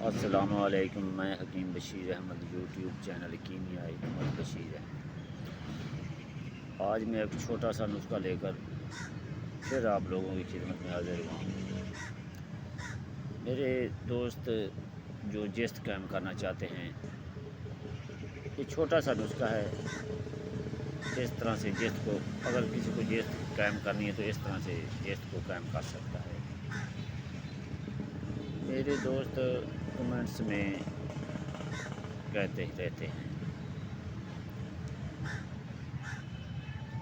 السلام علیکم، میں حکیم بشیر احمد، یوٹیوب چینل کیمیائی حکمت بشیر احمد۔ آج میں ایک چھوٹا سا نسخہ لے کر پھر آپ لوگوں کی خدمت میں حاضر ہوا ہوں۔ میرے دوست جو جست قائم کرنا چاہتے ہیں، یہ چھوٹا سا نسخہ ہے۔ اس طرح سے جست کو، اگر کسی کو جست قائم کرنی ہے تو اس طرح سے جست کو قائم کر سکتا ہے۔ میرے دوست کمنٹس میں کہتے رہتے ہیں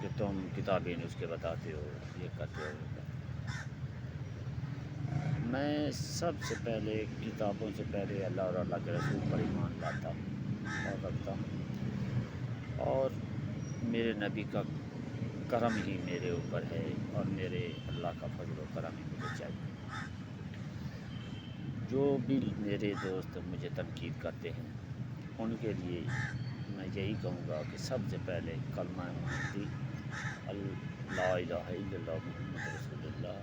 کہ تم کتابی نسخے بتاتے ہو، یہ کرتے ہو۔ میں سب سے پہلے کتابوں سے پہلے اللہ اور اللہ کے رسول پر ایمان لاتا ہوں اور رکھتا ہوں، اور میرے نبی کا کرم ہی میرے اوپر ہے، اور میرے اللہ کا فضل و کرم ہی مجھے چاہیے۔ جو بھی میرے دوست مجھے تنقید کرتے ہیں ان کے لیے میں یہی کہوں گا کہ سب سے پہلے کلمہ محمدی لا الہ الا اللہ محمد رسول اللہ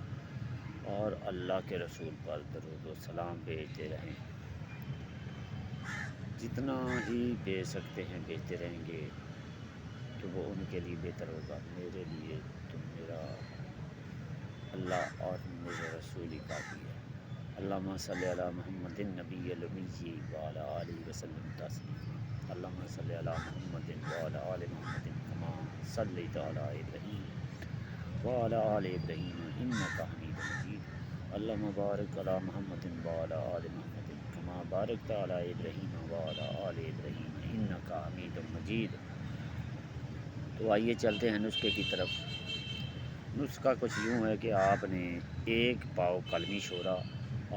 اور اللہ کے رسول پر درود و سلام بھیجتے رہیں۔ جتنا ہی بھیج سکتے ہیں بھیجتے رہیں گے تو وہ ان کے لیے بہتر ہوگا۔ میرے لیے تو میرا اللہ اور میرے رسول ہی کافی ہے۔ اللہم صلی علی محمد النبی الامی وعلی آلہ وسلم تسلیما۔ اللہم صلی علی محمد وعلی آل محمد کما صلیت علی ابراہیم وعلی آل ابراہیم انک حمید مجید۔ اللہم بارک علی محمد وعلی آل محمد کما بارکت علی ابراہیم وعلی آل ابراہیم انک حمید مجید۔ تو آئیے چلتے ہیں نسخے کی طرف۔ نسخہ کچھ یوں ہے کہ آپ نے ایک پاؤ کلمی شورا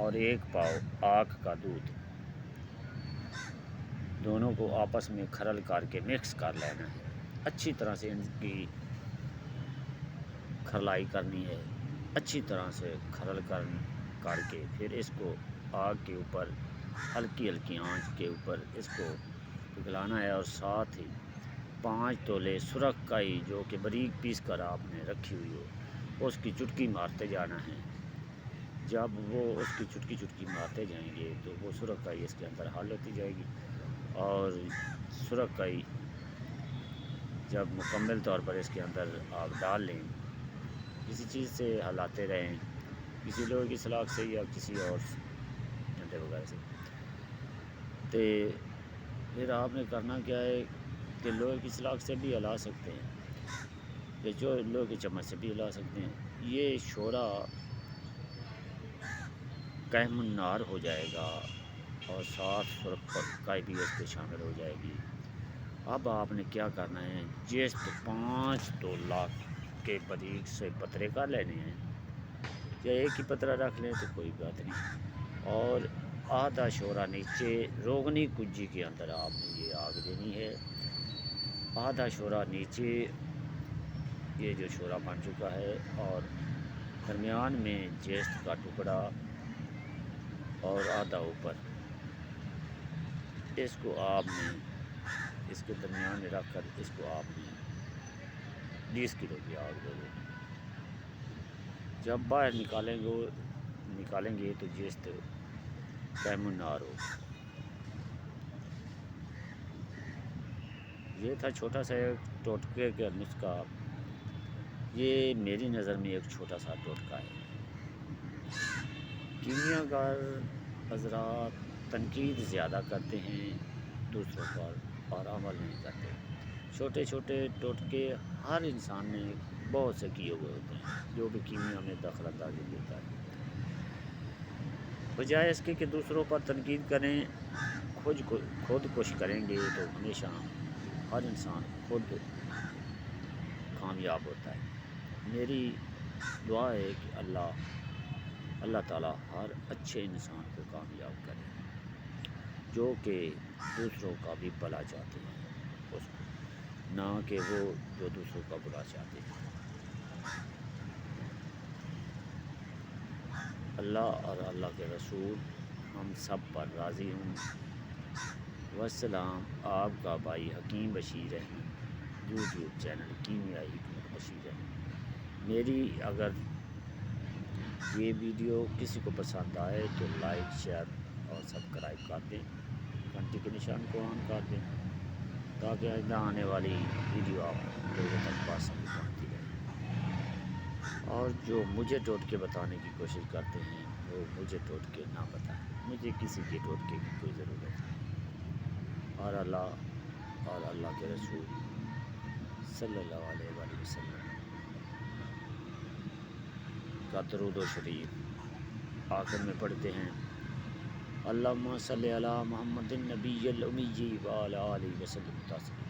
اور ایک پاؤ آک کا دودھ، دونوں کو آپس میں کھرل کر کے مکس کر لینا ہے۔ اچھی طرح سے ان کی کھرلائی کرنی ہے، اچھی طرح سے کھرل کر کے پھر اس کو آگ کے اوپر ہلکی ہلکی آنچ کے اوپر اس کو پگھلانا ہے، اور ساتھ ہی 5 تولے سرخ کائی جو کہ باریک پیس کر آپ نے رکھی ہوئی ہو اس کی چٹکی مارتے جانا ہے۔ جب وہ اس کی چٹکی چٹکی مارتے جائیں گے تو وہ سرخ کائی اس کے اندر حل ہوتی جائے گی، اور سرخ کائی جب مکمل طور پر اس کے اندر آپ ڈال لیں، کسی چیز سے ہلاتے رہیں، کسی لوہے کی سلاخ سے یا کسی اور ڈنڈے وغیرہ سے۔ تو پھر آپ نے کرنا کیا ہے کہ لوہے کی سلاخ سے بھی ہلا سکتے ہیں، یا جو لوہے کے چمچ سے بھی ہلا سکتے ہیں۔ یہ شورا قیم النار ہو جائے گا اور ساتھ سرخ کائی بھی اس کے شامل ہو جائے گی۔ اب آپ نے کیا کرنا ہے، جست 5 تولہ کے باریک سے پترے کر لینے ہیں، یا ایک ہی پترہ رکھ لیں تو کوئی بات نہیں، اور آدھا شورا نیچے روغنی کجی کے اندر آپ نے یہ آگ دینی ہے۔ آدھا شورا نیچے یہ جو شورا بن چکا ہے، اور درمیان میں جست کا ٹکڑا اور آدھا اوپر، اس کو آپ نے اس کے درمیان میں رکھ کر اس کو آپ نے 20 کلو کی آگ دے دیں۔ جب باہر نکالیں گے تو جست قیم النار ہو۔ یہ تھا چھوٹا سا ایک ٹوٹکے کا نسخہ۔ یہ میری نظر میں ایک چھوٹا سا ٹوٹکا ہے۔ کیمیا گر حضرات تنقید زیادہ کرتے ہیں دوسروں پر اور عمل نہیں کرتے۔ چھوٹے چھوٹے ٹوٹکے ہر انسان نے بہت سے کیے ہوئے ہوتے ہیں جو بھی کیمیا میں دخل اندازی دیتا ہے۔ بجائے اس کے کہ دوسروں پر تنقید کریں، خود کش کریں گے تو ہمیشہ ہر انسان خود کامیاب ہوتا ہے۔ میری دعا ہے کہ اللہ تعالیٰ ہر اچھے انسان کو کامیاب کرے جو کہ دوسروں کا بھی بھلا چاہتے ہیں اس کو، نہ کہ وہ جو دوسروں کا برا چاہتے ہیں۔ اللہ اور اللہ کے رسول ہم سب پر راضی ہوں۔ والسلام، آپ کا بھائی حکیم بشیر احمد، یوٹیوب چینل کیمیائی حکمت بشیر احمد۔ میری اگر یہ ویڈیو کسی کو پسند آئے تو لائک، شیئر اور سبسکرائب کر دیں، گھنٹی کے نشان کو آن کر دیں تاکہ آئندہ آنے والی ویڈیو آپ لوگوں تک بآسانی پہنچتی رہے۔ اور جو مجھے ٹوٹکے بتانے کی کوشش کرتے ہیں وہ مجھے ٹوٹکے نہ بتائیں، مجھے کسی کے ٹوٹکے کی کوئی ضرورت نہیں۔ اور اللہ کے رسول صلی اللہ علیہ وآلہ وسلم کا درود و شریف آخر میں پڑھتے ہیں، اللہم صلی علی محمد النبی الامی وعلی آلہ وسلم تسلیما۔